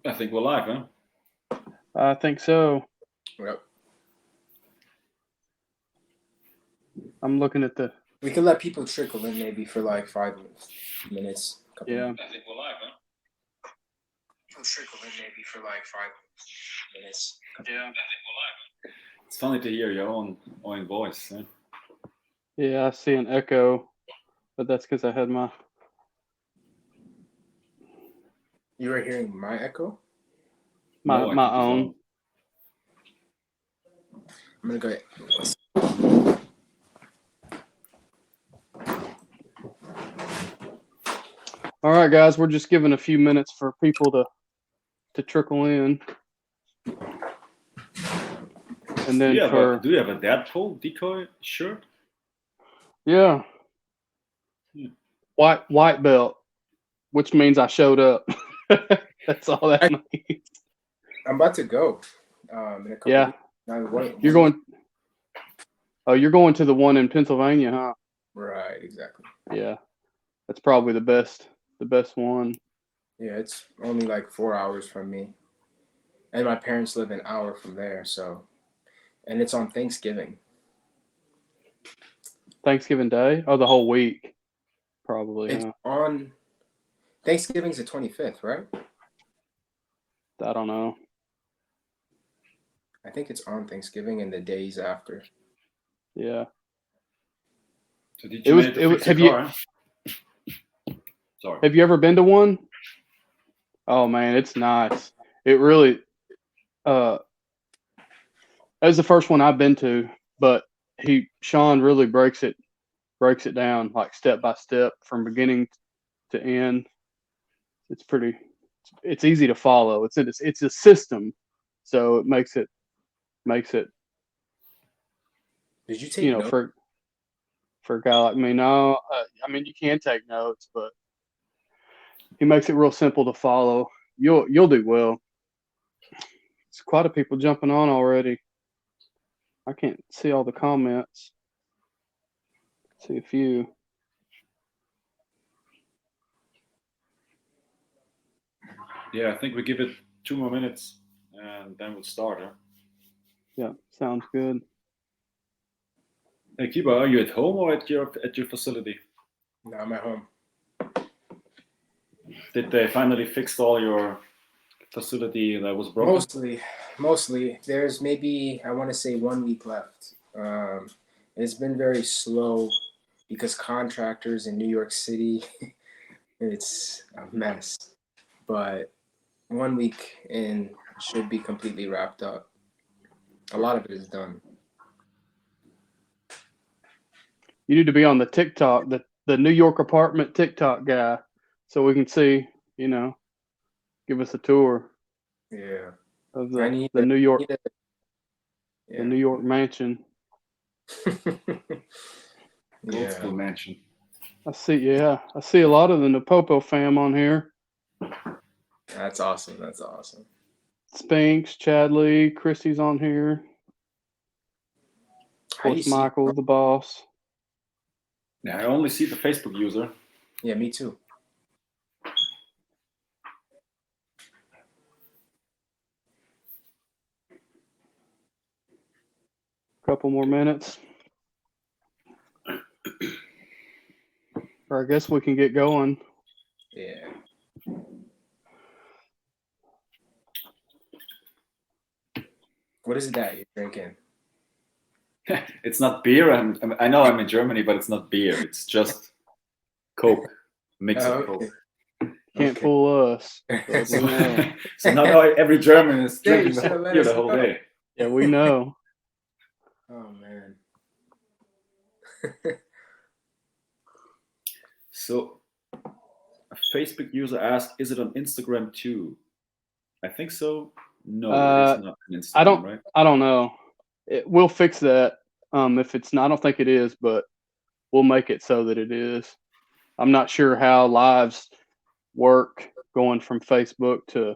I think we're live, huh? I think so. Yep. I'm looking at the. We could let people trickle in maybe for like 5 minutes. Yeah. I think we're live, huh? People trickle in maybe for like 5 minutes. Yeah. I think we're live. It's funny to hear your own voice. Huh? Yeah, I see an echo, but that's because I had my. You were hearing my echo? My No, I my think it's own. on. I'm gonna go. All right, guys, we're just giving a few minutes for people to trickle in, and then do you have a Deadpool decoy shirt? Yeah. White belt, which means I showed up. That's all that means. I'm about to go. In a couple Yeah. weeks. Now, You're going. Oh, you're going to the one in Pennsylvania, huh? Right, exactly. Yeah, that's probably the best one. Yeah, it's only like 4 hours from me, and my parents live an hour from there. So, and it's on Thanksgiving. Thanksgiving Day? Oh, the whole week, probably. It's on Thanksgiving's the 25th, right? I don't know. I think it's on Thanksgiving and the days after. Yeah. So did you manage to fix your car? Sorry. Have you ever been to one? Oh man, it's nice. It really. That was the first one I've been to, but Sean really breaks it down like step by step from beginning to end. It's easy to follow. It's a system, so it makes it. Did you take notes? For a guy like me, no. I mean, you can take notes, but he makes it real simple to follow. You'll do well. It's quite a people jumping on already. I can't see all the comments. See a few. Yeah, I think we give it 2 more minutes and then we'll start. Huh? Yeah, sounds good. Hey, Kiba, are you at home or at your facility? No, I'm at home. Did they finally fix all your facility that was broken? Mostly. There's maybe, I want to say, 1 week left. It's been very slow because contractors in New York City, it's a mess. But 1 week in should be completely wrapped up. A lot of it is done. You need to be on the TikTok, the New York apartment TikTok guy, so we can see, give us a tour. Yeah. Of the New York, the New York mansion. Gold School mansion. I see a lot of the NePoPo fam on here. That's awesome. Spinks, Chadley, Christy's on here. Of course, Michael, the boss. Yeah, I only see the Facebook user. Yeah, me too. Couple more minutes. Or I guess we can get going. Yeah. What is it that you're drinking? It's not beer. I know I'm in Germany, but it's not beer. It's just Coke, mix of Coke. Can't fool us. So now every German is drinking beer the whole day. Yeah, we know. Oh man. So a Facebook user asked, "Is it on Instagram too?" I think so. No, it's not on Instagram, right? I don't know. We'll fix that. If it's not, I don't think it is, but we'll make it so that it is. I'm not sure how lives work going from Facebook to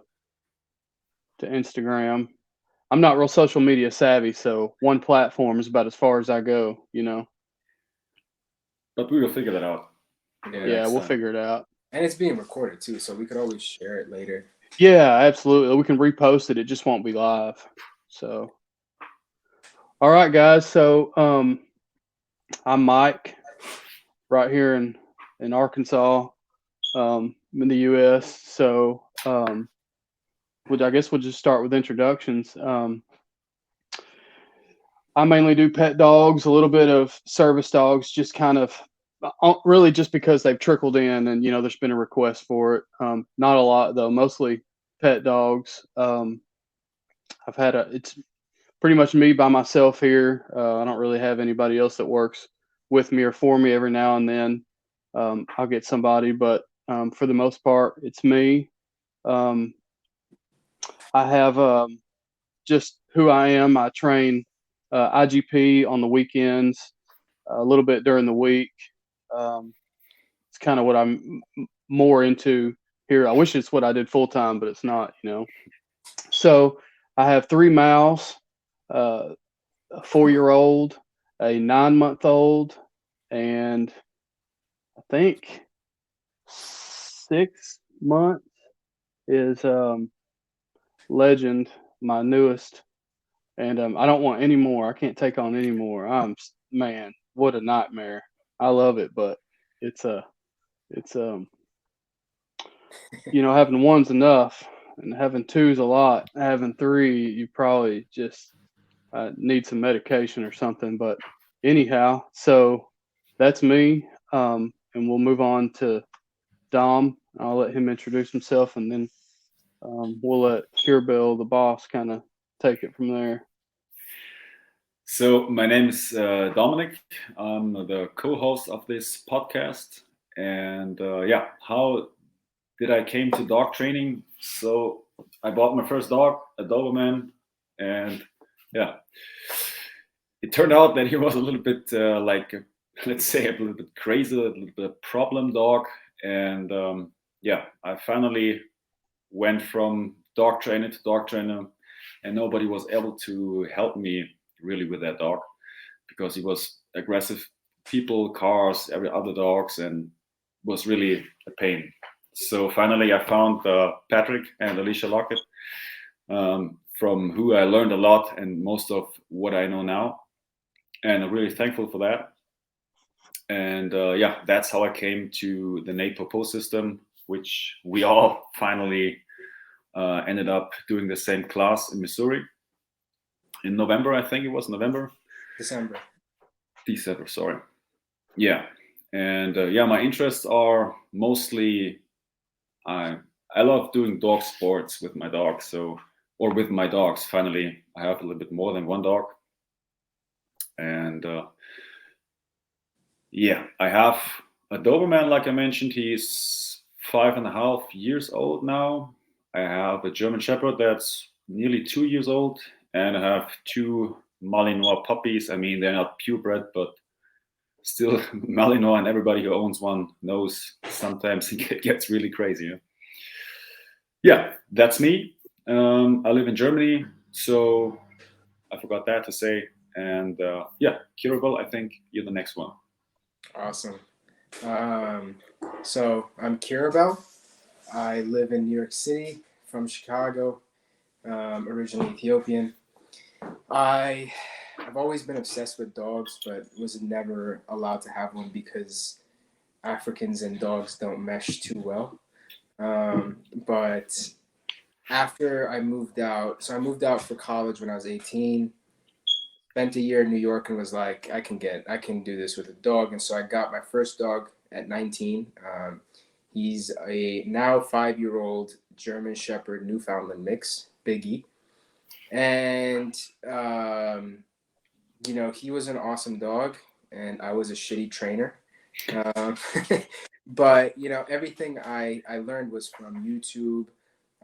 Instagram. I'm not real social media savvy, so one platform is about as far as I go, But we will figure that out. Yeah, we'll figure it out. And it's being recorded too, so we could always share it later. Yeah, absolutely. We can repost it. It just won't be live. So, all right, guys. So, I'm Mike, right here in Arkansas, in the U.S. So, I guess we'll just start with introductions. I mainly do pet dogs, a little bit of service dogs, just kind of really just because they've trickled in and, there's been a request for it. Not a lot though, mostly pet dogs. It's pretty much me by myself here. I don't really have anybody else that works with me or for me. Every now and then, I'll get somebody, but for the most part, it's me. Um, I have just who I am. I train IGP on the weekends, a little bit during the week. It's kind of what I'm more into here. I wish it's what I did full time, but it's not. So I have 3 males, a 4-year-old, a 9-month-old, and I think 6 months is Legend, my newest. And I don't want any more. I can't take on any more. Man, what a nightmare. I love it, but it's having one's enough, and having two's a lot. Having 3, you probably just need some medication or something. But anyhow, so that's me. And we'll move on to Dom. I'll let him introduce himself, and then we'll let Kirubell, the boss, kind of take it from there. So my name is Dominic. I'm the co-host of this podcast, and how did I came to dog training? So I bought my first dog, a Doberman, and it turned out that he was a little bit let's say a little bit crazy, a little bit of problem dog, and I finally went from dog trainer to dog trainer, and nobody was able to help me really with that dog because he was aggressive people, cars, every other dogs, and was really a pain. So finally I found Patrick and Alicia Lockett, from who I learned a lot and most of what I know now, and I'm really thankful for that. And that's how I came to the NePoPo system, which we all finally ended up doing the same class in Missouri in November. I think it was December, sorry. Yeah. And my interests are mostly, I love doing dog sports with my dogs. Or with my dogs. Finally, I have a little bit more than one dog. And I have a Doberman, like I mentioned. He's 5.5 years old now. I have a German Shepherd that's nearly 2 years old. And I have 2 Malinois puppies. I mean, they're not purebred, but still Malinois, and everybody who owns one knows sometimes it gets really crazy. Yeah, that's me. I live in Germany, so I forgot that to say. And Kirubell, I think you're the next one. Awesome. So I'm Kirubell. I live in New York City, from Chicago, originally Ethiopian. I've always been obsessed with dogs, but was never allowed to have one because Africans and dogs don't mesh too well. But after I moved out, so I moved out for college when I was 18, spent a year in New York and was like, I can do this with a dog. And so I got my first dog at 19. He's a now 5-year-old German Shepherd Newfoundland mix, Biggie. And, he was an awesome dog and I was a shitty trainer. But, everything I learned was from YouTube.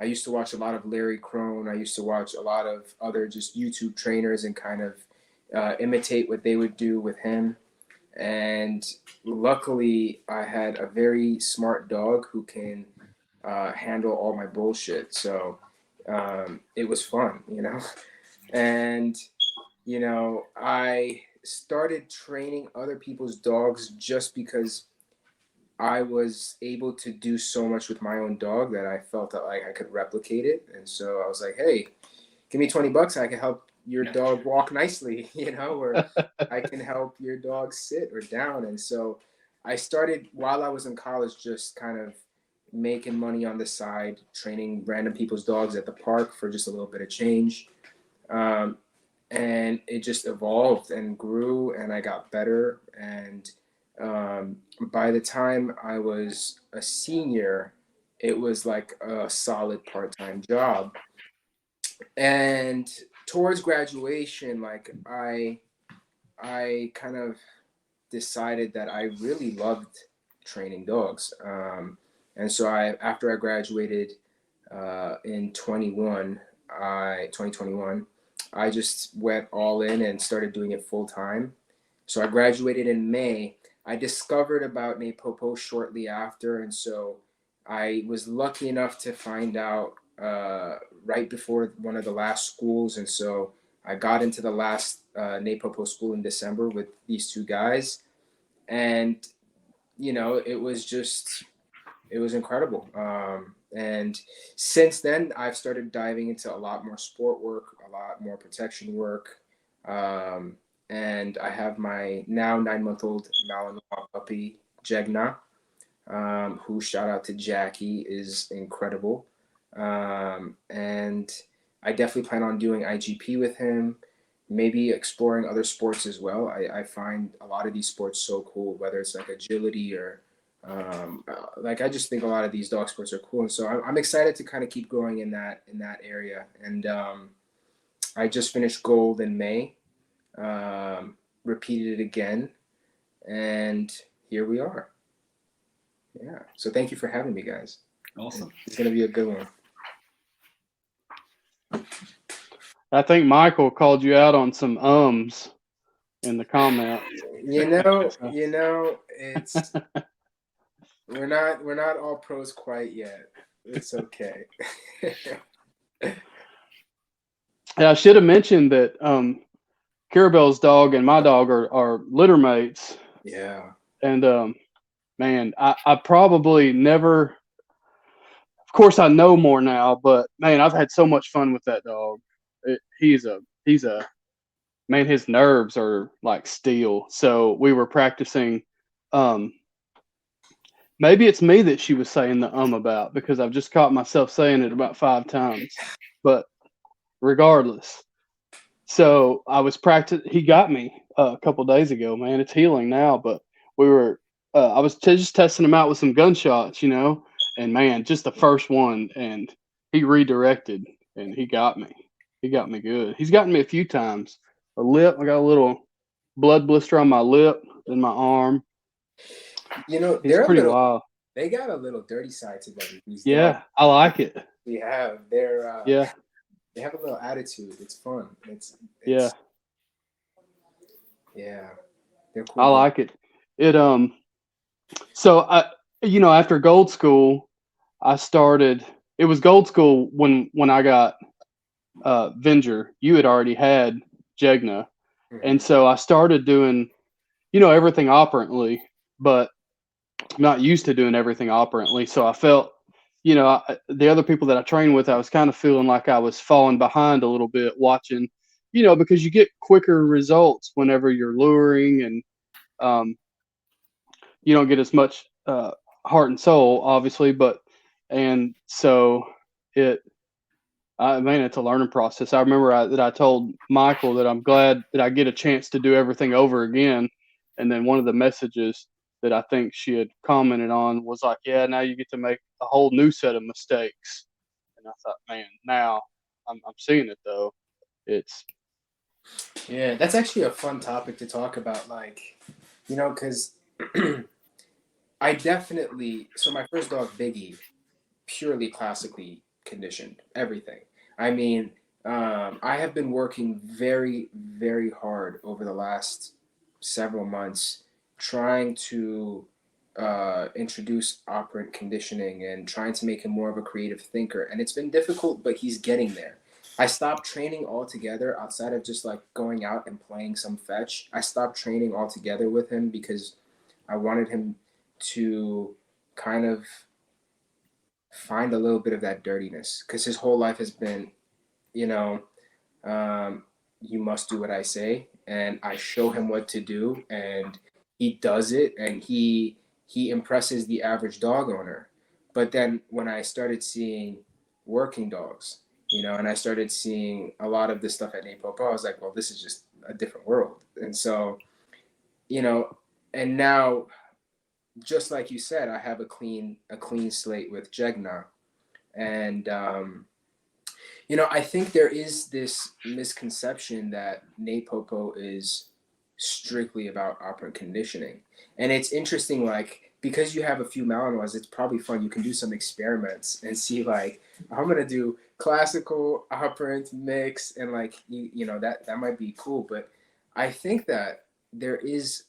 I used to watch a lot of Larry Crone. I used to watch a lot of other just YouTube trainers and kind of imitate what they would do with him. And luckily, I had a very smart dog who can handle all my bullshit. So it was fun, And, I started training other people's dogs just because I was able to do so much with my own dog that I felt that like I could replicate it. And so I was like, hey, give me $20, I can help your dog walk nicely, you know, or I can help your dog sit or down. And so I started while I was in college, just kind of making money on the side, training random people's dogs at the park for just a little bit of change. Um, and it just evolved and grew, and I got better. And by the time I was a senior, it was like a solid part-time job. And towards graduation, like I kind of decided that I really loved training dogs. And so after I graduated in 2021, I just went all in and started doing it full time. So I graduated in May. I discovered about NePoPo shortly after, and so I was lucky enough to find out right before one of the last schools, and so I got into the last NePoPo school in December with these two guys, and it was incredible. And since then, I've started diving into a lot more sport work, a lot more protection work. And I have my now 9-month-old Malinois puppy, Jegna, who, shout out to Jackie, is incredible. And I definitely plan on doing IGP with him, maybe exploring other sports as well. I find a lot of these sports so cool, whether it's like agility or like I just think a lot of these dog sports are cool, and so I'm excited to kind of keep growing in that area. And I just finished gold in May, repeated it again, and here we are. Yeah. So thank you for having me, guys. Awesome. It's gonna be a good one. I think Michael called you out on some in the comments. You know, it's we're not all pros quite yet. It's okay. Yeah, I should have mentioned that Kirubell's dog and my dog are litter mates. Yeah. And man, I probably never. Of course, I know more now, but man, I've had so much fun with that dog. He's a man. His nerves are like steel. So we were practicing. Maybe it's me that she was saying the about, because I've just caught myself saying it about 5 times. But regardless, so I was practicing. He got me a couple days ago. Man, it's healing now. But we were. I was just testing him out with some gunshots, and man, just the first one, and he redirected, and he got me. He got me good. He's gotten me a few times. A lip. I got a little blood blister on my lip, in my arm. He's they're pretty wild. They got a little dirty side to them. Yeah, dogs. I like it. We have. They're yeah. They have a little attitude. It's fun. It's yeah. Yeah. They're cool. I like it. So after Gold School, I started. It was Gold School when I got Venger. You had already had Jegna, and so I started doing, everything operantly, but I'm not used to doing everything operantly. So I felt, the other people that I trained with, I was kind of feeling like I was falling behind a little bit watching, because you get quicker results whenever you're luring, and you don't get as much heart and soul, obviously, and so it's a learning process. I remember that I told Michael that I'm glad that I get a chance to do everything over again. And then one of the messages that I think she had commented on was like, yeah, now you get to make a whole new set of mistakes. And I thought, man, now I'm seeing it though. Yeah, that's actually a fun topic to talk about. Like, because so my first dog, Biggie, purely classically conditioned, everything. I mean, I have been working very, very hard over the last several months trying to introduce operant conditioning and trying to make him more of a creative thinker. And it's been difficult, but he's getting there. I stopped training altogether outside of just like going out and playing some fetch. I stopped training altogether with him because I wanted him to kind of find a little bit of that dirtiness, because his whole life has been, you know, you must do what I say, and I show him what to do, and he does it, and he impresses the average dog owner. But then when I started seeing working dogs, and I started seeing a lot of this stuff at NePoPo, I was like, well, this is just a different world. And so, and now, just like you said, I have a clean slate with Jegna. And I think there is this misconception that NePoPo is strictly about operant conditioning. And it's interesting, like, because you have a few Malinois, it's probably fun. You can do some experiments and see, like, I'm going to do classical, operant, mix, and, like, that might be cool. But I think that there is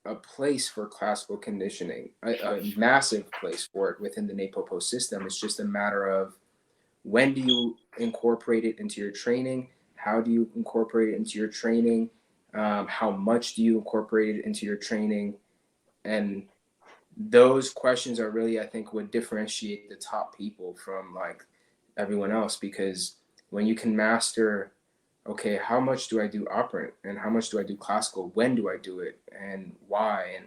a place for classical conditioning, a massive place for it within the NePoPo system. It's just a matter of, when do you incorporate it into your training? How do you incorporate it into your training? How much do you incorporate it into your training? And those questions are really, I think, what differentiate the top people from, like, everyone else. Because when you can master, okay, how much do I do operant and how much do I do classical? When do I do it and why?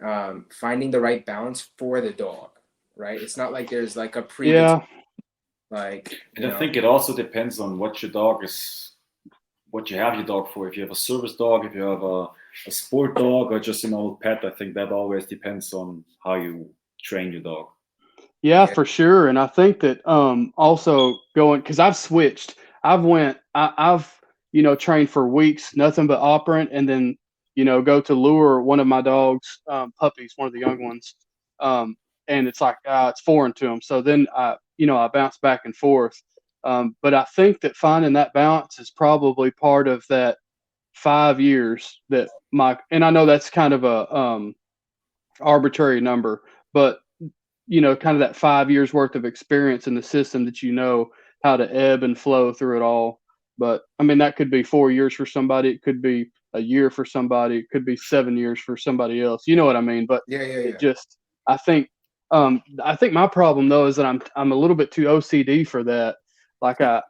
And finding the right balance for the dog, right? It's not like there's like a predetermined, and I think it also depends on what you have your dog for. If you have a service dog, if you have a sport dog, or just an old pet, I think that always depends on how you train your dog. Yeah, for sure. And I think that also going, because I've switched. I've trained for weeks, nothing but operant, and then go to lure one of my dog's puppies, one of the young ones, and it's like it's foreign to them. So then I bounce back and forth. But I think that finding that balance is probably part of that 5 years that and I know that's kind of a arbitrary number, but kind of that 5 years worth of experience in the system that how to ebb and flow through it all. But I mean, that could be 4 years for somebody. It could be a year for somebody. It could be 7 years for somebody else. You know what I mean? But it just, I think my problem though is that I'm a little bit too OCD for that. Like I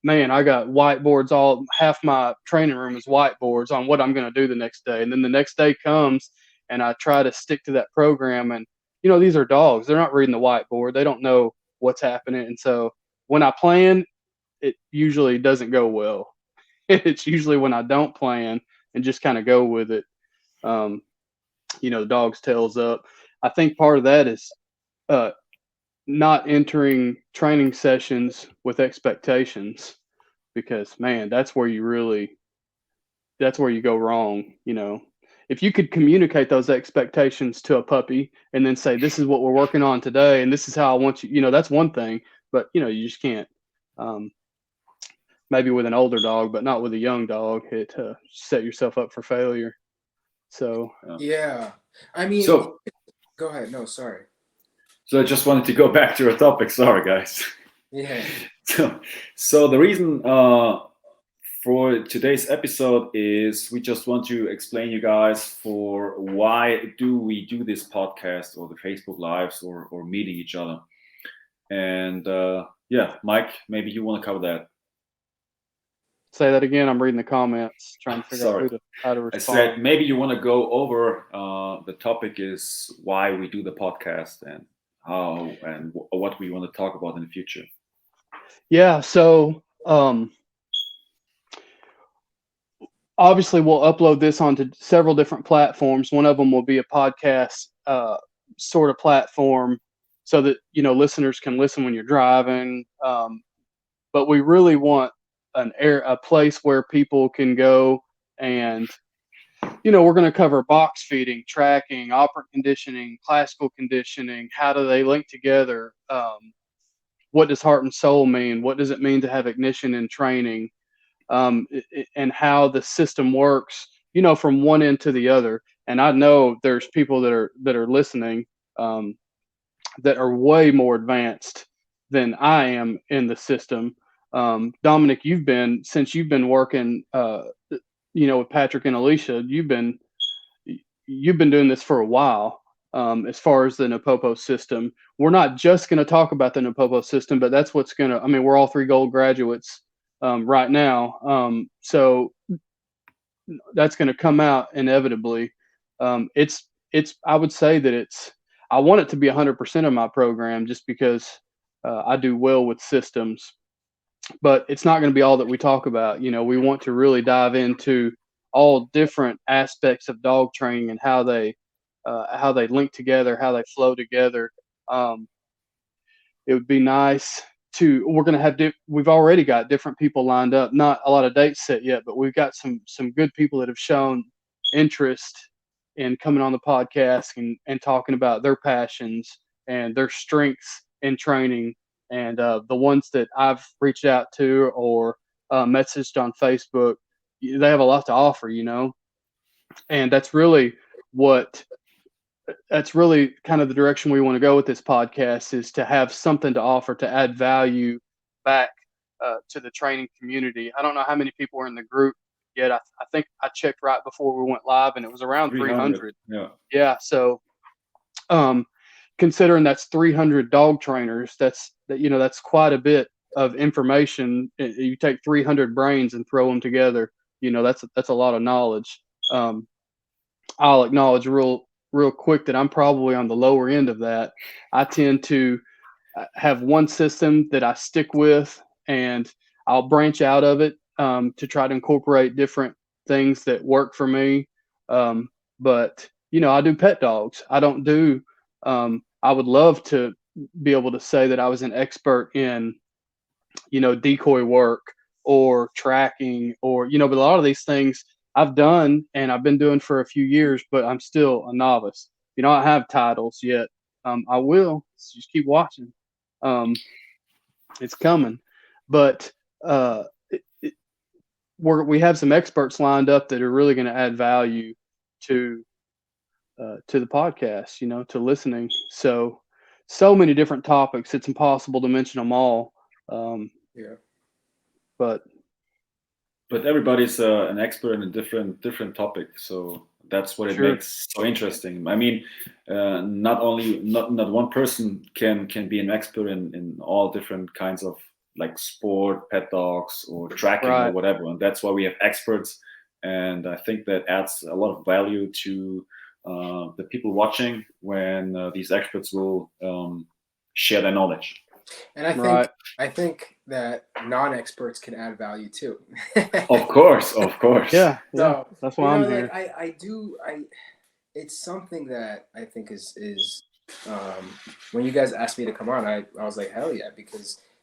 got whiteboards, half my training room is whiteboards on what I'm going to do the next day. And then the next day comes and I try to stick to that program. And, these are dogs. They're not reading the whiteboard. They don't know what's happening. And so when I plan, it usually doesn't go well. It's usually when I don't plan and just kind of go with it. The dog's tails up. I think part of that is not entering training sessions with expectations, because, man, that's where you go wrong. If you could communicate those expectations to a puppy and then say, this is what we're working on today, and this is how I want you, that's one thing, but you just can't, maybe with an older dog, but not with a young dog, set yourself up for failure. So, yeah, I mean, go ahead. No, sorry. So I just wanted to go back to our topic. Sorry, guys. Yeah. So the reason for today's episode is we just want to explain you guys for why do we do this podcast or the Facebook Lives or meeting each other. And Mike, maybe you want to cover that. Say that again. I'm reading the comments, trying to figure out how to respond. I said maybe you want to go over the topic is why we do the podcast and how and what we want to talk about in the future. Yeah. So obviously we'll upload this onto several different platforms. One of them will be a podcast sort of platform so that, listeners can listen when you're driving. But we really want a place where people can go and, we're going to cover box feeding, tracking, operant conditioning, classical conditioning. How do they link together? What does heart and soul mean? What does it mean to have ignition in training? And how the system works, from one end to the other. And I know there's people that are listening that are way more advanced than I am in the system. Dominic, since you've been working, with Patrick and Alicia, you've been doing this for a while. as far as the NePoPo system. We're not just going to talk about the NePoPo system, but that's what's going to, I mean, we're all 3 gold graduates right now. So that's going to come out inevitably. I would say that I want it to be 100% of my program just because I do well with systems, but it's not going to be all that we talk about. You know, we want to really dive into all different aspects of dog training and how they link together, how they flow together. It would be nice we're going to have, we've already got different people lined up, not a lot of dates set yet, but we've got some good people that have shown interest in coming on the podcast and talking about their passions and their strengths in training. And the ones that I've reached out to or messaged on Facebook, they have a lot to offer, you know, and that's really kind of the direction we want to go with this podcast, is to have something to offer, to add value back to the training community. I don't know how many people are in the group yet. I think I checked right before we went live and it was around 300. Yeah. So considering that's 300 dog trainers, that's quite a bit of information. You take 300 brains and throw them together, you know, that's a lot of knowledge. I'll acknowledge real quick that I'm probably on the lower end of that. I tend to have one system that I stick with, and I'll branch out of it to try to incorporate different things that work for me. But, you know, I do pet dogs. I don't do, I would love to be able to say that I was an expert in, you know, decoy work or tracking or, you know, but a lot of these things I've done and I've been doing for a few years, but I'm still a novice. You know, I have titles yet. I will. Just keep watching. It's coming. But we have some experts lined up that are really going to add value to the podcast, you know, to listening. So many different topics. It's impossible to mention them all. Yeah. But everybody's an expert in a different topic, so that's what it makes so interesting. I mean, not one person can be an expert in all different kinds of like sport, pet dogs, or tracking or whatever, and that's why we have experts. And I think that adds a lot of value to the people watching when these experts will share their knowledge. And I think that non-experts can add value too. Of course. Yeah. So, that's why I'm here. It's something that I think is when you guys asked me to come on, I was like, hell yeah,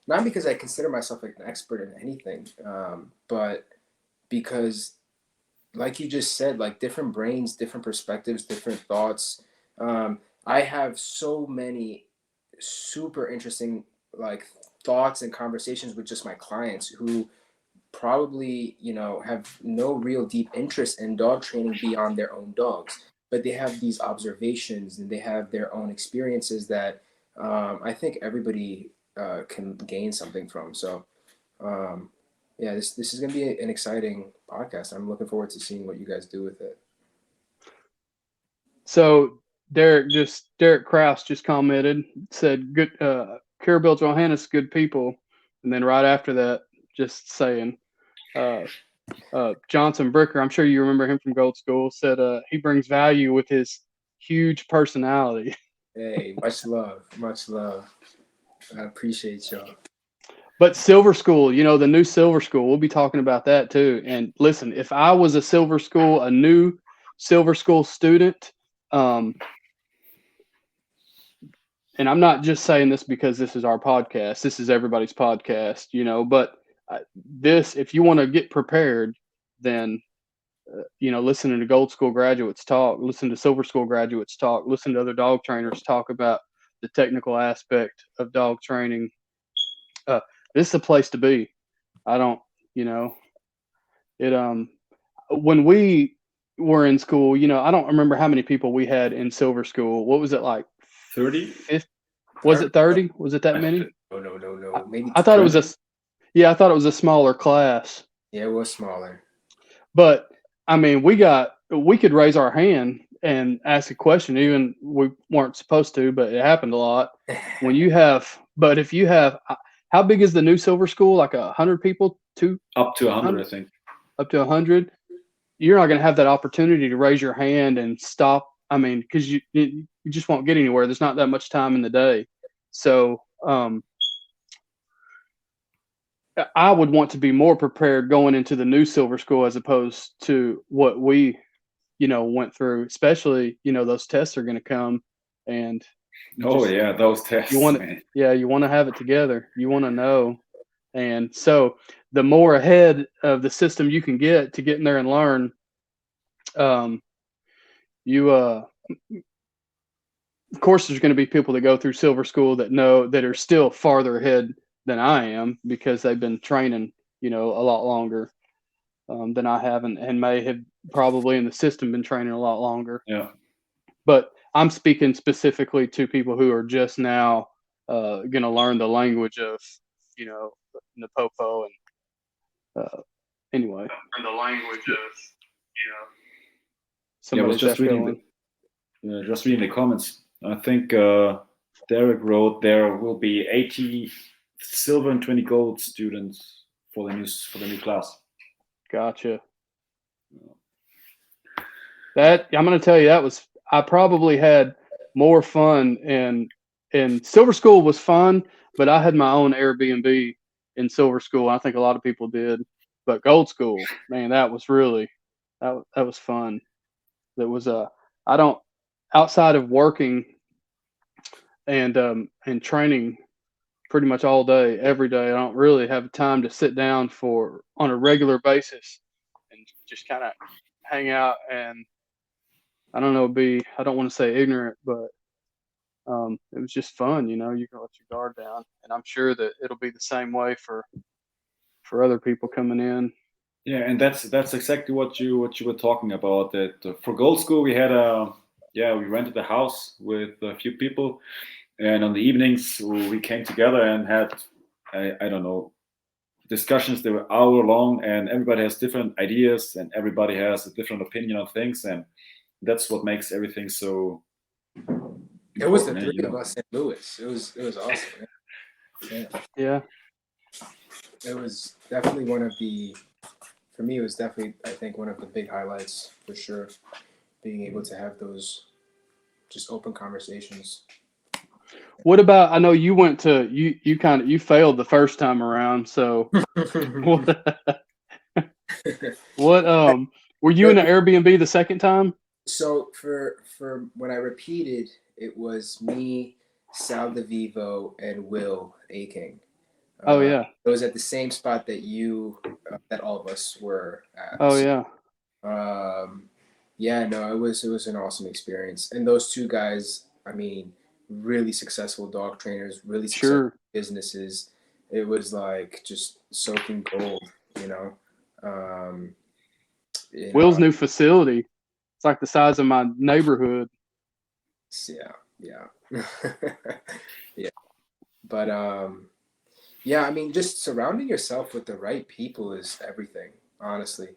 not because I consider myself like an expert in anything, but because, like you just said, like different brains, different perspectives, different thoughts. I have so many super interesting like thoughts and conversations with just my clients who probably, you know, have no real deep interest in dog training beyond their own dogs, but they have these observations and they have their own experiences that I think everybody can gain something from. So yeah, this is going to be an exciting podcast. I'm looking forward to seeing what you guys do with it. So Derek Kraus just commented, said good Kirubell Johannes, good people, and then right after that, just saying, Johnson Bricker, I'm sure you remember him from Gold School, said he brings value with his huge personality. Hey, much love. I appreciate y'all. But Silver School, you know, the new Silver School, we'll be talking about that too. And listen, if I was a new Silver School student, and I'm not just saying this because this is our podcast, this is everybody's podcast, you know, but if you want to get prepared, then, you know, listening to Gold School graduates talk, listen to Silver School graduates talk, listen to other dog trainers talk about the technical aspect of dog training. This is a place to be. I don't, you know, when we were in school, you know, I don't remember how many people we had in Silver School. What was it like? 30? 50? Was it 30? Was it that many? No. Maybe I thought it was I thought it was a smaller class. Yeah, it was smaller. But I mean, we could raise our hand and ask a question. Even we weren't supposed to, but it happened a lot. But if you have, how big is the new silver school? Like 100 people? Up to 100, I think. Up to 100. You're not going to have that opportunity to raise your hand and stop. I mean, because you just won't get anywhere. There's not that much time in the day. So I would want to be more prepared going into the new silver school as opposed to what we, went through. Especially, those tests are going to come, and those tests. you want to, you want to have it together. You want to know, and so the more ahead of the system you can get to get in there and learn, of course, there's going to be people that go through silver school that are still farther ahead than I am because they've been training, a lot longer than I have, and may have probably in the system been training a lot longer. Yeah. But I'm speaking specifically to people who are just now going to learn the language of, NePoPo and anyway. And the language of, I was just reading the comments. I think Derek wrote there will be 80 silver and 20 gold students for the new class. Gotcha. That I'm going to tell you, I probably had more fun and Silver School was fun, but I had my own Airbnb in Silver School. I think a lot of people did, but Gold School, man, that was really that was fun. That was outside of working and training pretty much all day, every day. I don't really have time to sit down on a regular basis and just kind of hang out. And I don't know, I don't want to say ignorant, but it was just fun. You can let your guard down, and I'm sure that it'll be the same way for other people coming in. Yeah, and that's exactly what you were talking about. That for Gold School we had we rented a house with a few people, and on the evenings we came together and had I don't know, discussions that were hour long, and everybody has different ideas and everybody has a different opinion on things, and that's what makes everything so. It was the three of us in Lewis. It was awesome. Yeah. It was definitely for me, it was definitely, I think, one of the big highlights for sure, being able to have those just open conversations. What about, I know you went to, you failed the first time around. So what, were you in an Airbnb the second time? So for when I repeated, it was me, Sal DeVivo, and Will Aking. Oh yeah. It was at the same spot that that all of us were at. Oh yeah. It was an awesome experience. And those two guys, I mean, really successful dog trainers, really successful businesses. It was like just soaking gold, Will's new facility, it's like the size of my neighborhood. Yeah. Yeah. But I mean, just surrounding yourself with the right people is everything, honestly,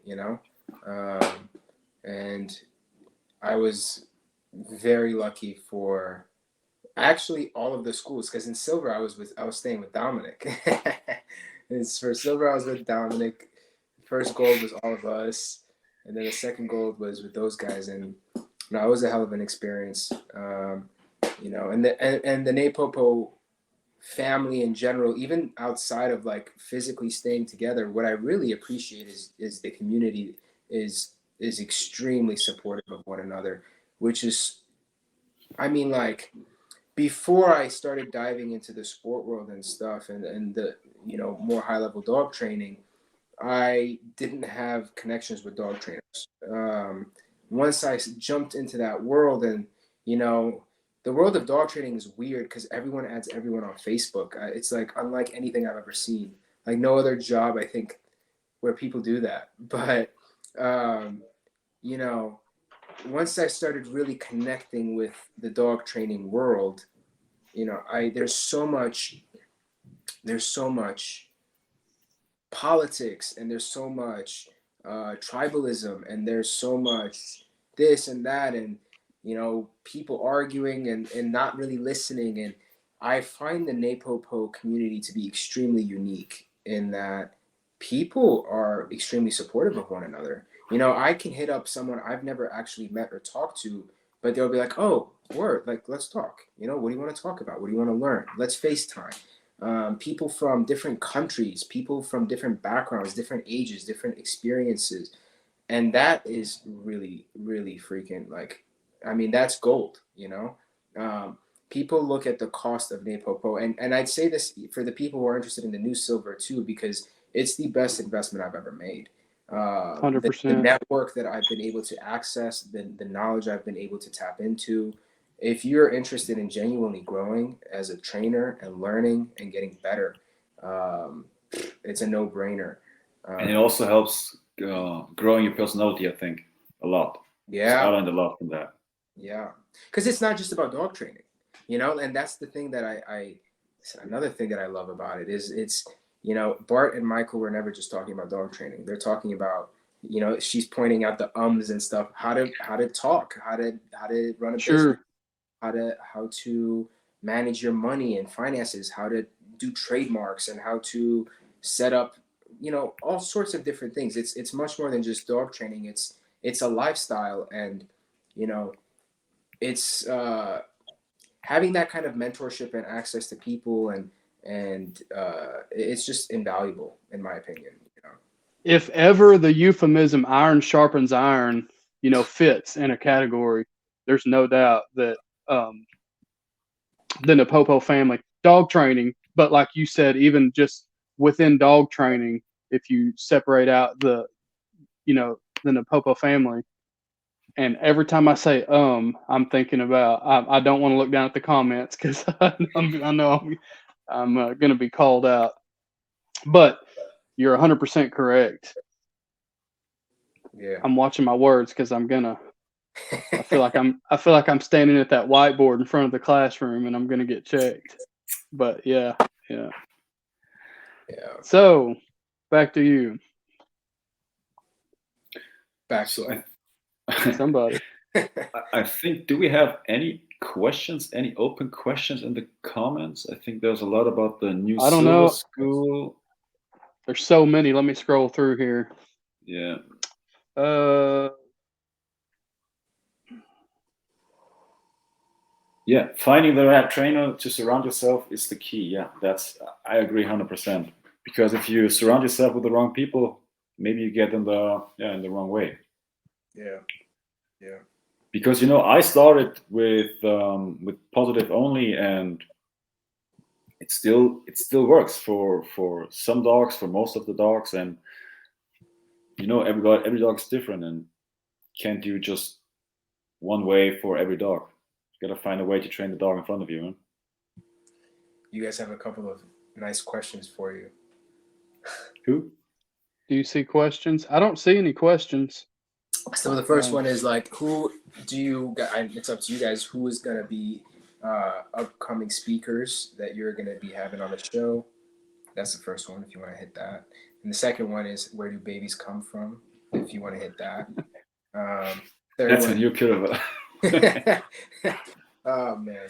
and I was very lucky for actually all of the schools, because in Silver I was staying with Dominic. For Silver I was with Dominic. First gold was all of us, and then the second gold was with those guys, and it was a hell of an experience. And the NePoPo family in general, even outside of like physically staying together, what I really appreciate is the community is extremely supportive of one another, which is, I mean, like, before I started diving into the sport world and stuff and the more high level dog training, I didn't have connections with dog trainers. Once I jumped into that world, and the world of dog training is weird because everyone adds everyone on Facebook. It's like unlike anything I've ever seen. Like no other job, I think, where people do that. But once I started really connecting with the dog training world, there's so much politics, and there's so much tribalism, and there's so much this and that, and people arguing and not really listening. And I find the NePoPo community to be extremely unique in that people are extremely supportive of one another. I can hit up someone I've never actually met or talked to, but they'll be like, "Oh, word, like let's talk. What do you want to talk about? What do you want to learn? Let's FaceTime." People from different countries, people from different backgrounds, different ages, different experiences, and that is really, really freaking like, I mean, that's gold. People look at the cost of NePoPo, and I'd say this for the people who are interested in the new silver too, because it's the best investment I've ever made. The 100%. network that I've been able to access, the knowledge I've been able to tap into. If you're interested in genuinely growing as a trainer and learning and getting better, it's a no-brainer. And it also helps growing your personality, I think, a lot. Yeah. So I learned a lot from that. Yeah. Because it's not just about dog training, and that's the thing that another thing that I love about it is it's, Bart and Michael were never just talking about dog training. They're talking about, she's pointing out the ums and stuff, how to talk, how to run a business, how to manage your money and finances, how to do trademarks, and how to set up, all sorts of different things. It's much more than just dog training. It's a lifestyle, and it's having that kind of mentorship and access to people, and it's just invaluable in my opinion. If ever the euphemism "iron sharpens iron," fits in a category, there's no doubt that the NePoPo family dog training. But like you said, even just within dog training, if you separate out the NePoPo family, and every time I say I'm thinking about, I don't want to look down at the comments because I know I'm going to be called out. But you're 100% correct. Yeah. I'm watching my words because I feel like I'm standing at that whiteboard in front of the classroom and I'm gonna get checked. But yeah. So back to you. Somebody. I think, do we have any questions, any open questions in the comments? I think there's a lot about the new silver school. There's so many. Let me scroll through here. Yeah. Yeah, finding the right trainer to surround yourself is the key. Yeah, I agree 100%. Because if you surround yourself with the wrong people, maybe you get in the wrong way. Yeah. Because I started with positive only, and it still works for some dogs, for most of the dogs, and every dog is different, and can't do just one way for every dog. You gotta find a way to train the dog in front of you. Huh? You guys have a couple of nice questions for you. Who? Do you see questions? I don't see any questions. So the first one is like, who do you? It's up to you guys. Who is gonna be upcoming speakers that you're gonna be having on the show? That's the first one. If you want to hit that, and the second one is, where do babies come from? If you want to hit that. That's a new Kirubell. Oh man,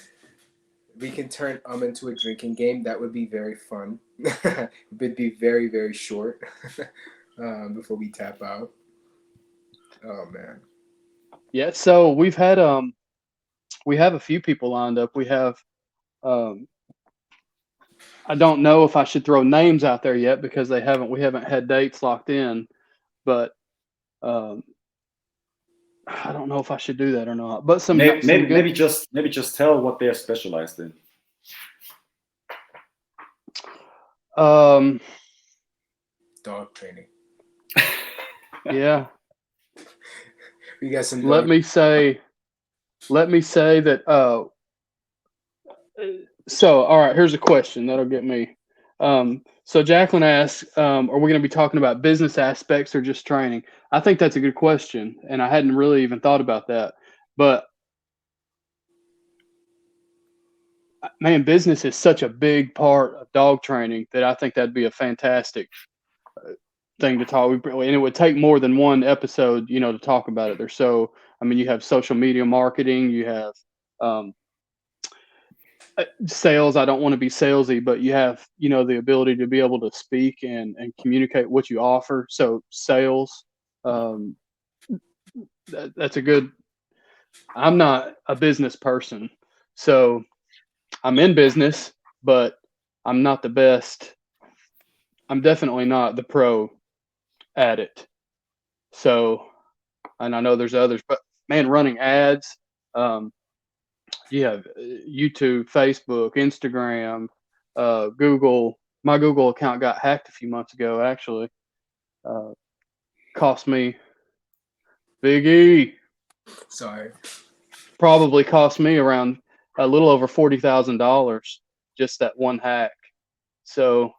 we can turn into a drinking game. That would be very fun. It would be very, very short before we tap out. Oh man. Yeah, so we have a few people lined up. We have I don't know if I should throw names out there yet because we haven't had dates locked in, but I don't know if I should do that or not. But maybe just tell what they are specialized in. Dog training. Yeah. We got some. Let me say that. So, all right, here's a question that'll get me. So Jacqueline asks, are we going to be talking about business aspects or just training? I think that's a good question, and I hadn't really even thought about that. But man, business is such a big part of dog training that I think that'd be a fantastic thing to talk. And it would take more than one episode, to talk about it. There's so I mean, you have social media marketing, you have sales. I don't want to be salesy, but you have, the ability to be able to speak and communicate what you offer. So sales, that's a good, I'm not a business person. So I'm in business, but I'm not the best. I'm definitely not the pro at it. So, and I know there's others, but man, running ads, you have YouTube, Facebook, Instagram, Google. My Google account got hacked a few months ago, actually. Cost me, Big E. Sorry. Probably cost me around a little over $40,000, just that one hack. So,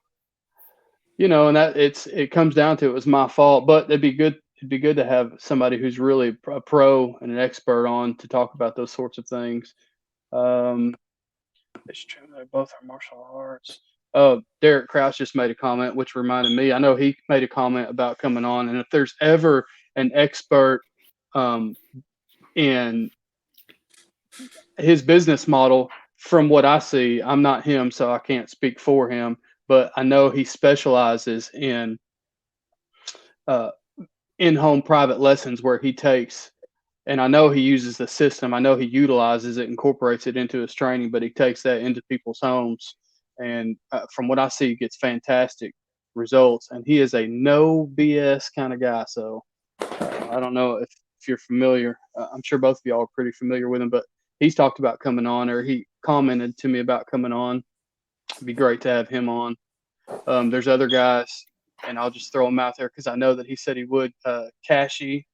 and that it comes down to it was my fault, but it'd be good to have somebody who's really a pro and an expert on to talk about those sorts of things. It's true, they both are martial arts. Derek Krause just made a comment, which reminded me. I know he made a comment about coming on, and if there's ever an expert in his business model, from what I see, I'm not him, so I can't speak for him, but I know he specializes in in-home private lessons where he takes, and I know he uses the system. I know he utilizes it, incorporates it into his training, but he takes that into people's homes. And from what I see, he gets fantastic results. And he is a no BS kind of guy. So I don't know if you're familiar. I'm sure both of y'all are pretty familiar with him, but he's talked about coming on, or he commented to me about coming on. It'd be great to have him on. There's other guys, and I'll just throw them out there because I know that he said he would. Kashi.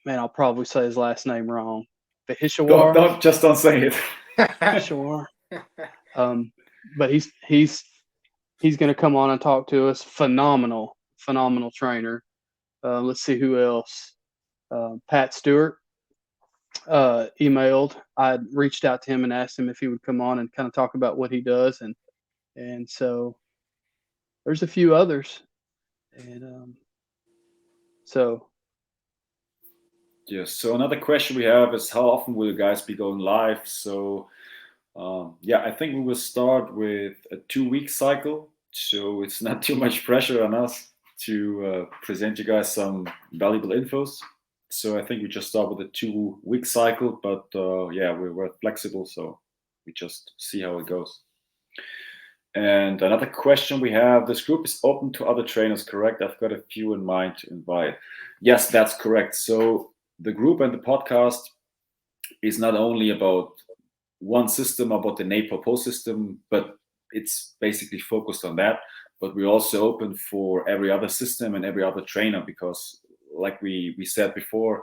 Man, I'll probably say his last name wrong. Vihishawar. Don't say it. Vihishawar. But he's going to come on and talk to us. Phenomenal trainer. Let's see who else. Pat Stewart emailed. I reached out to him and asked him if he would come on and kind of talk about what he does, and so there's a few others, and so. Yes. So another question we have is how often will you guys be going live? So I think we will start with a 2-week cycle. So it's not too much pressure on us to present you guys some valuable infos. So I think we just start with a 2-week cycle, but we're flexible. So we just see how it goes. And another question we have, this group is open to other trainers, correct? I've got a few in mind to invite. Yes, that's correct. So the group and the podcast is not only about one system, about the NePoPo system, but it's basically focused on that. But we're also open for every other system and every other trainer because, like we said before,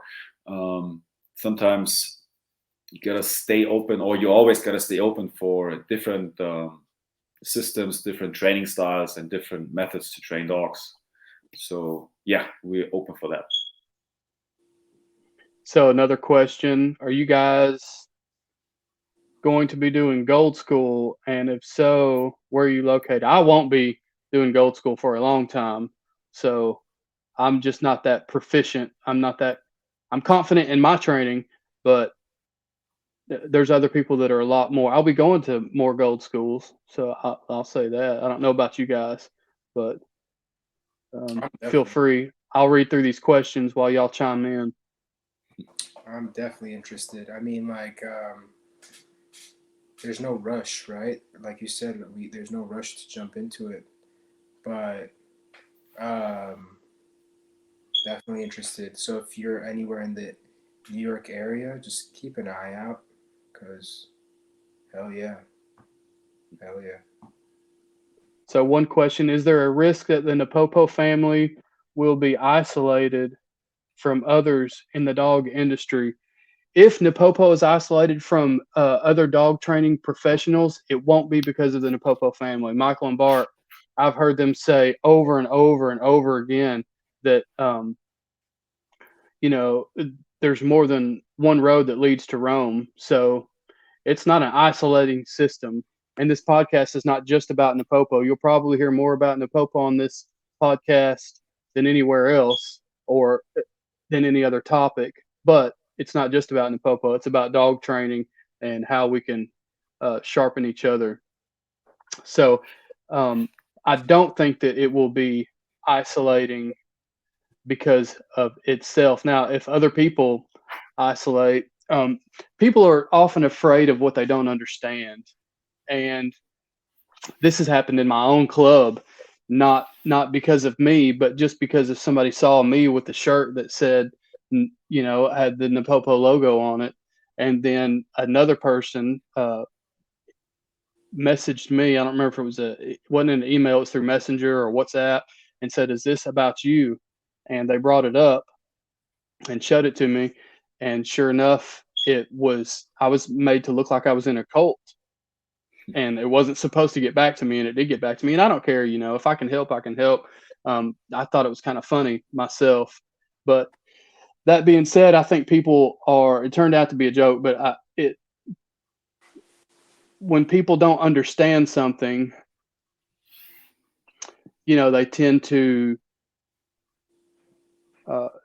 sometimes you gotta stay open, or you always gotta stay open for different systems, different training styles, and different methods to train dogs. So yeah, we're open for that. So another question, are you guys going to be doing Gold School? And if so, where are you located? I won't be doing Gold School for a long time. So I'm just not that proficient. I'm confident in my training, but there's other people that are a lot more. I'll be going to more Gold Schools. So I'll say that. I don't know about you guys, but feel free. I'll read through these questions while y'all chime in. I'm definitely interested. I mean, there's no rush, right? Like you said, there's no rush to jump into it, but definitely interested. So if you're anywhere in the New York area, just keep an eye out, because hell yeah. So one question, is there a risk that the NePoPo family will be isolated from others in the dog industry? If NePoPo is isolated from other dog training professionals, it won't be because of the NePoPo family. Michael and Bart, I've heard them say over and over and over again that, there's more than one road that leads to Rome. So it's not an isolating system. And this podcast is not just about NePoPo. You'll probably hear more about NePoPo on this podcast than anywhere else or than any other topic. but it's not just about NePoPo. It's about dog training and how we can sharpen each other. So I don't think that it will be isolating because of itself. Now, if other people isolate, people are often afraid of what they don't understand. And this has happened in my own club, not because of me, but just because if somebody saw me with the shirt that said, had the NePoPo logo on it, and then another person messaged me. I don't remember if it wasn't an email, it was through Messenger or WhatsApp, and said, "Is this about you?" And they brought it up and showed it to me, and sure enough, I was made to look like I was in a cult. And it wasn't supposed to get back to me, and it did get back to me. And I don't care, if I can help, I can help. I thought it was kind of funny myself, but that being said, I think it turned out to be a joke, but when people don't understand something, they tend to,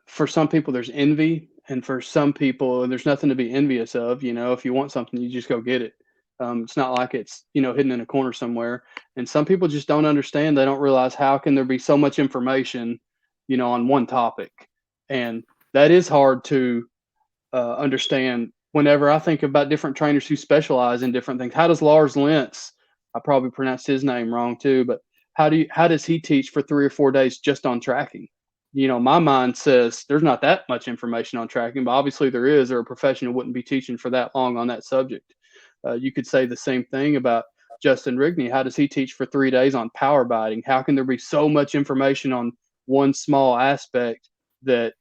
for some people there's envy, and for some people there's nothing to be envious of. If you want something, you just go get it. It's not like it's, hidden in a corner somewhere. And some people just don't understand. They don't realize how can there be so much information, on one topic. And that is hard to understand. Whenever I think about different trainers who specialize in different things, how does Lars Lentz, I probably pronounced his name wrong too, but how does he teach for 3 or 4 days just on tracking? My mind says there's not that much information on tracking, but obviously there is, or a professional wouldn't be teaching for that long on that subject. You could say the same thing about Justin Rigney. How does he teach for 3 days on power biting? How can there be so much information on one small aspect that,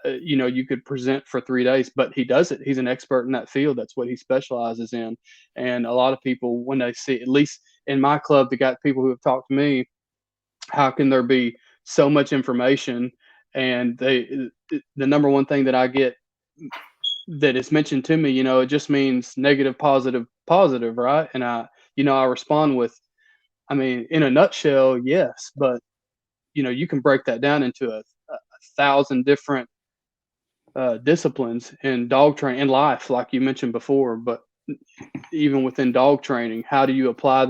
you could present for 3 days, but he does it. He's an expert in that field. That's what he specializes in. And a lot of people, when they see, at least in my club, people who have talked to me, how can there be so much information? And the number one thing that I get that is mentioned to me, it just means negative, positive, positive, right? And I respond with, in a nutshell, yes, but you can break that down into a 1,000 different disciplines in dog training, in life, like you mentioned before. But even within dog training, how do you apply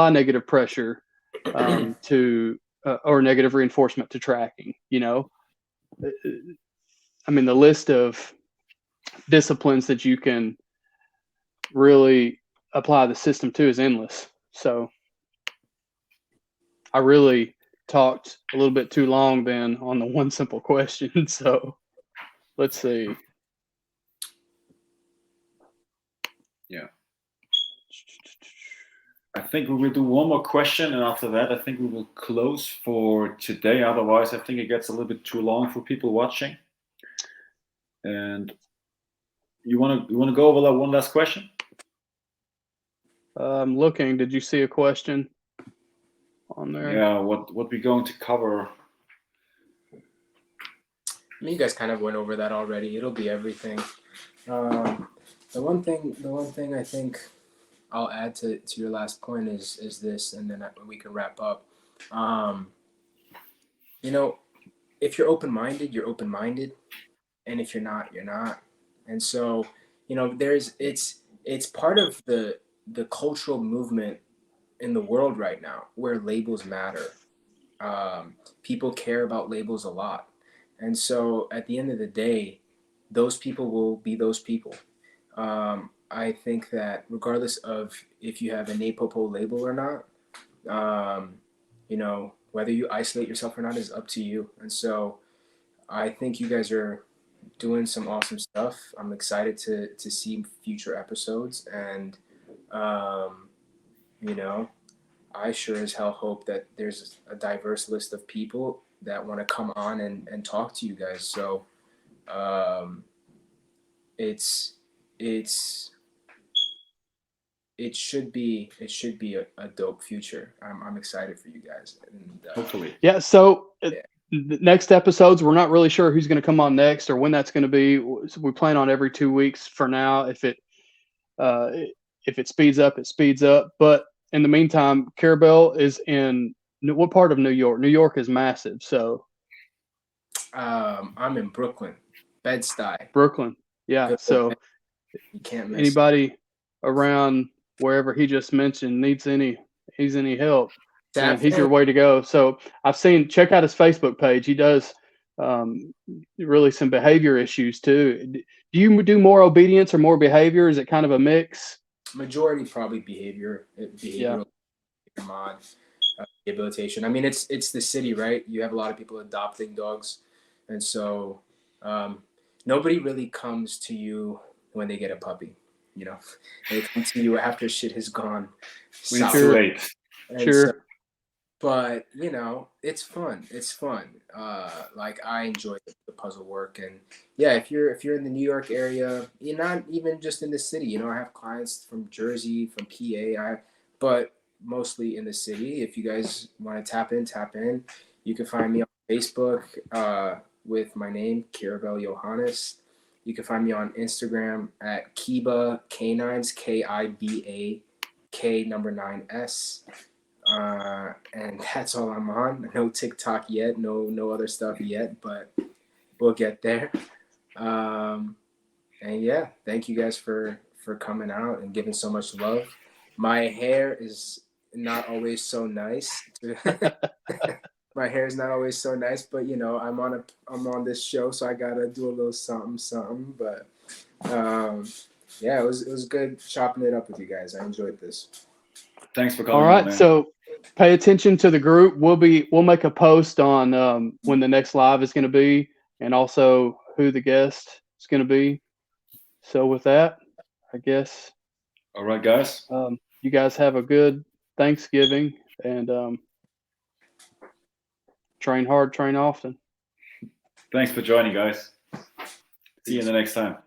negative pressure to or negative reinforcement to tracking? The list of disciplines that you can really apply the system to is endless. So I really talked a little bit too long then on the one simple question. So let's see. Yeah. I think we will do one more question, and after that, I think we will close for today. Otherwise, I think it gets a little bit too long for people watching. And you want to go over that one last question? I'm looking. Did you see a question on there? Yeah. What we're going to cover? You guys kind of went over that already. It'll be everything. The one thing I think I'll add to your last point is this, and then we can wrap up. If you're open-minded, you're open-minded, and if you're not, you're not. And so, it's part of the cultural movement in the world right now where labels matter. People care about labels a lot. And so at the end of the day, those people will be those people. I think that regardless of if you have a NePoPo label or not, whether you isolate yourself or not is up to you. And so I think you guys are doing some awesome stuff. I'm excited to see future episodes, and I sure as hell hope that there's a diverse list of people that want to come on and talk to you guys. So it should be a dope future. I'm excited for you guys. And, hopefully. Yeah. So the next episodes, we're not really sure who's going to come on next or when that's going to be. We plan on every 2 weeks for now. If it speeds up, it speeds up. But in the meantime, Kirubell is in what part of New York? New York is massive. So I'm in Brooklyn, Bed-Stuy. Brooklyn. Yeah. Good So You can't miss. anybody around wherever he just mentioned needs any help, and he's your way to go. So I've seen, check out his Facebook page. He does really some behavior issues too. Do you do more obedience or more behavior? Is it kind of a mix? Majority probably behavioral mod, rehabilitation. I mean, it's the city, right? You have a lot of people adopting dogs, and so nobody really comes to you when they get a puppy. You know, they come to you after shit has gone When it's south. too late. And Sure. so, but you know, it's fun. It's fun. Like I enjoy the puzzle work, and yeah, if you're in the New York area, you're not even just in the city. You know, I have clients from Jersey, from PA. But mostly in the city. If you guys want to tap in. You can find me on Facebook with my name, Kirubell Johannes. You can find me on Instagram at Kiba K9's KIBA K9's. And that's all I'm on. No TikTok yet, no other stuff yet, but we'll get there. And yeah, thank you guys for coming out and giving so much love. My hair is not always so nice. My hair is not always so nice, but you know, I'm on this show, so I gotta do a little something. But yeah, it was good chopping it up with you guys. I enjoyed this. Thanks for coming. All right, on, man. so pay attention to the group. We'll make a post on when the next live is going to be, and also who the guest is going to be. So with that, I guess. All right, guys. You guys have a good Thanksgiving, and train hard, train often. Thanks for joining, guys. See you in the next time.